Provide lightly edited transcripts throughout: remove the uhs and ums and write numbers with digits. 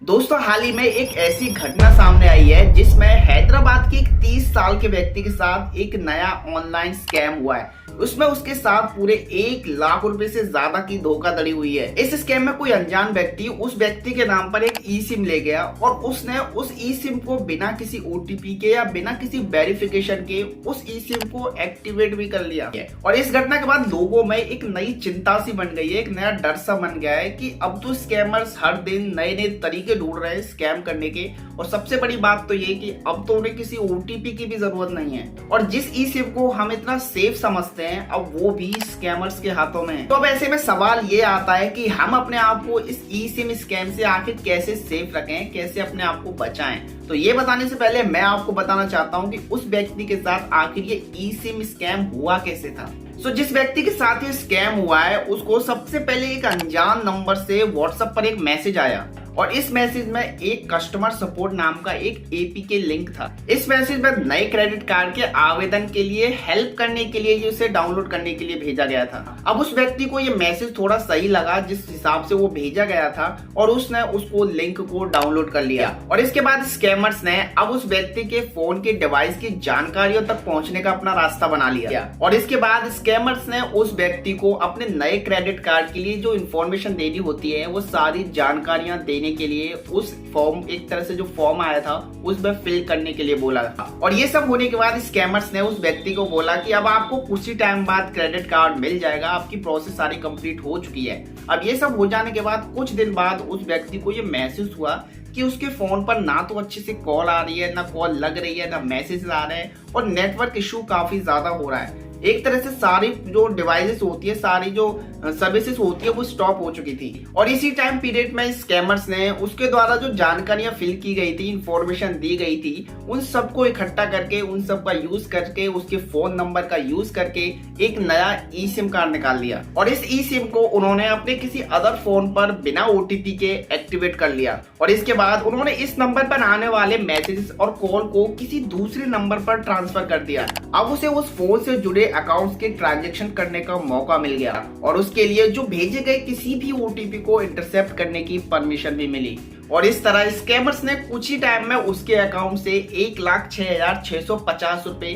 दोस्तों हाल ही में एक ऐसी घटना सामने आई है जिसमें हैदराबाद के एक 30 साल के व्यक्ति के साथ एक नया ऑनलाइन स्कैम हुआ है। उसमें उसके साथ पूरे 1 लाख रुपए से ज्यादा की धोखाधड़ी हुई है। इस स्कैम में कोई अनजान व्यक्ति उस व्यक्ति के नाम पर एक ई सिम ले गया और उसने उस ई सिम को बिना किसी ओटीपी के या बिना किसी वेरिफिकेशन के उस ई सिम को एक्टिवेट भी कर लिया। और इस घटना के बाद लोगों में एक नई चिंता सी बन गई है, एक नया डर सा बन गया है कि अब तो स्कैमर्स हर दिन नए नए तरीके ढूंढ रहे हैं स्कैम करने के। और सबसे बड़ी बात तो ये कि अब तो उन्हें किसी ओटीपी की भी जरूरत नहीं है। और जिस ई सिम को हम इतना सेफ समझते हैं अब वो भी स्कैमर्स के हाथों में है। तो अब ऐसे में सवाल ये आता है कि हम अपने आप को इस ई सिम स्कैम से आखिर कैसे सेफ रखें, कैसे अपने आप को बचाएं। तो ये बताने से पहले मैं आपको बताना चाहता हूँ कि उस व्यक्ति के साथ आखिर ये ई सिम स्कैम हुआ कैसे था। जिस व्यक्ति के साथ ये स्कैम हुआ है उसको सबसे पहले एक अनजान नंबर से व्हाट्सएप पर एक मैसेज आया और इस मैसेज में एक कस्टमर सपोर्ट नाम का एक एपीके लिंक था। इस मैसेज में नए क्रेडिट कार्ड के आवेदन के लिए हेल्प करने के लिए उसे डाउनलोड करने के लिए भेजा गया था। अब उस व्यक्ति को ये मैसेज थोड़ा सही लगा जिस हिसाब से वो भेजा गया था और उसने उसको लिंक को डाउनलोड कर लिया। और इसके बाद स्कैमर्स ने अब उस व्यक्ति के फोन के डिवाइस की जानकारियों तक पहुंचने का अपना रास्ता बना लिया। और इसके बाद स्कैमर्स ने उस व्यक्ति को अपने नए क्रेडिट कार्ड के लिए जो इन्फॉर्मेशन देनी होती है वो सारी जानकारियां देने के लिए उस फॉर्म, एक तरह से जो फॉर्म आया था उसमें फिल करने के लिए बोला था। और ये सब होने के बाद स्कैमर्स ने उस व्यक्ति को बोला कि अब आपको कुछ ही टाइम बाद क्रेडिट कार्ड मिल जाएगा, आपकी प्रोसेस सारी कंप्लीट हो चुकी है। अब ये सब हो जाने के बाद कुछ दिन बाद उस व्यक्ति को ये महसूस हुआ कि उसके फोन पर ना तो अच्छे से कॉल आ रही है, ना कॉल लग रही है, ना मैसेज आ रहे हैं और नेटवर्क इशू काफी ज्यादा हो रहा है। एक तरह से सारी जो डिवाइसेस होती है, सारी जो सर्विसेज होती है वो स्टॉप हो चुकी थी। और इसी टाइम पीरियड में स्कैमर्स ने उसके द्वारा जो जानकारियां फिल की गई थी, इंफॉर्मेशन दी गई थी, उन सबको इकट्ठा करके, उन सब का यूज करके, उसके फोन नंबर का यूज करके एक नया ई सिम कार्ड निकाल लिया। और इस ई सिम को उन्होंने अपने किसी अदर फोन पर बिना ओटीपी के एक्टिवेट कर लिया। और इसके बाद उन्होंने इस नंबर पर आने वाले मैसेजेस और कॉल को किसी दूसरे नंबर पर ट्रांसफर कर दिया। अब उसे उस फोन से जुड़े अकाउंट्स के ट्रांजैक्शन करने का मौका मिल गया और उसके लिए जो भेजे गए किसी भी ओटीपी को इंटरसेप्ट करने की परमिशन भी मिली। और इस तरह स्कैमर्स ने कुछ ही टाइम में उसके अकाउंट से 1,06,650 रुपए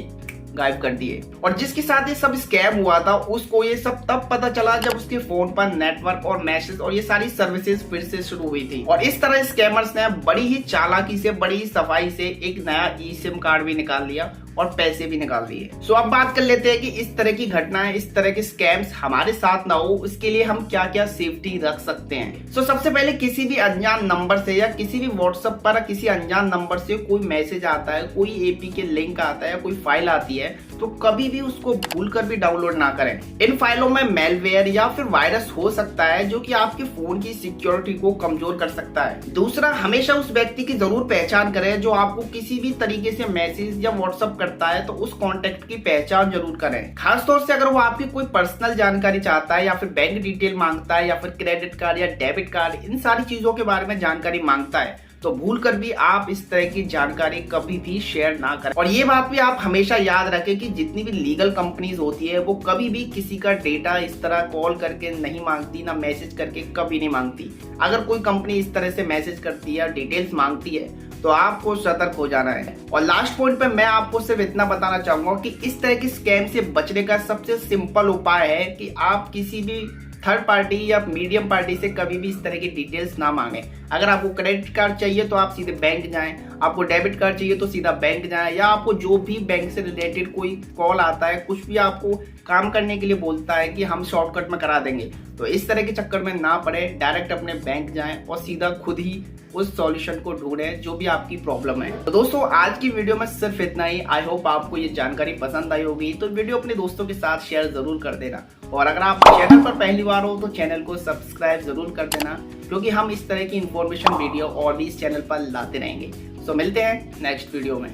गायब कर दिए। और जिसके साथ ये सब स्कैम हुआ था उसको ये सब तब पता चला जब उसके फोन पर नेटवर्क और मैसेज और ये सारी सर्विसेज फिर से शुरू हुई थी। और इस तरह स्कैमर्स ने बड़ी ही चालाकी से, बड़ी ही सफाई से एक नया ई सिम कार्ड भी निकाल लिया और पैसे भी निकाल दिए। अब बात कर लेते हैं कि इस तरह की घटनाएं, इस तरह के स्कैम्स हमारे साथ ना हो उसके लिए हम क्या क्या सेफ्टी रख सकते हैं। सबसे पहले किसी भी अनजान नंबर से या किसी भी व्हाट्सएप पर किसी अनजान नंबर से कोई मैसेज आता है, कोई एपीके लिंक आता है, कोई फाइल आती है तो कभी भी उसको भूलकर भी डाउनलोड ना करें। इन फाइलों में मेलवेयर या फिर वायरस हो सकता है जो कि आपके फोन की सिक्योरिटी को कमजोर कर सकता है। दूसरा, हमेशा उस व्यक्ति की जरूर पहचान करें जो आपको किसी भी तरीके से मैसेज या व्हाट्सएप करता है, तो उस कॉन्टेक्ट की पहचान जरूर करें। खासतौर से अगर वो आपकी कोई पर्सनल जानकारी चाहता है या फिर बैंक डिटेल मांगता है या फिर क्रेडिट कार्ड या डेबिट कार्ड, इन सारी चीजों के बारे में जानकारी मांगता है तो भूल कर भी आप इस तरह की जानकारी कभी भी शेयर ना करें। और ये बात भी आप हमेशा याद रखें कि जितनी भी लीगल कंपनीज होती है वो कभी भी किसी का डेटा इस तरह कॉल करके नहीं मांगती, ना मैसेज करके कभी नहीं मांगती। अगर कोई कंपनी इस तरह से मैसेज करती है, डिटेल्स मांगती है तो आपको सतर्क हो जाना है। और लास्ट पॉइंट पे मैं आपको सिर्फ इतना बताना चाहूंगा कि इस तरह की स्कैम से बचने का सबसे सिंपल उपाय है कि आप किसी भी थर्ड पार्टी या मीडियम पार्टी से कभी भी इस तरह की डिटेल्स ना मांगे। अगर आपको क्रेडिट कार्ड चाहिए तो आप सीधे बैंक जाएं, आपको डेबिट कार्ड चाहिए तो सीधा बैंक जाएं, या आपको जो भी बैंक से रिलेटेड कोई कॉल आता है, कुछ भी आपको काम करने के लिए बोलता है कि हम शॉर्टकट में करा देंगे, तो इस तरह के चक्कर में ना पड़े, डायरेक्ट अपने बैंक जाएं और सीधा खुद ही उस सॉल्यूशन को ढूंढें जो भी आपकी प्रॉब्लम है। तो दोस्तों आज की वीडियो में सिर्फ इतना ही। आई होप आपको ये जानकारी पसंद आई होगी, तो वीडियो अपने दोस्तों के साथ शेयर जरूर कर देना। और अगर आप चैनल पर पहली बार हो तो चैनल को सब्सक्राइब जरूर कर देना, क्योंकि हम इस तरह की इंफॉर्मेशन वीडियो और भी इस चैनल पर लाते रहेंगे। मिलते हैं नेक्स्ट वीडियो में।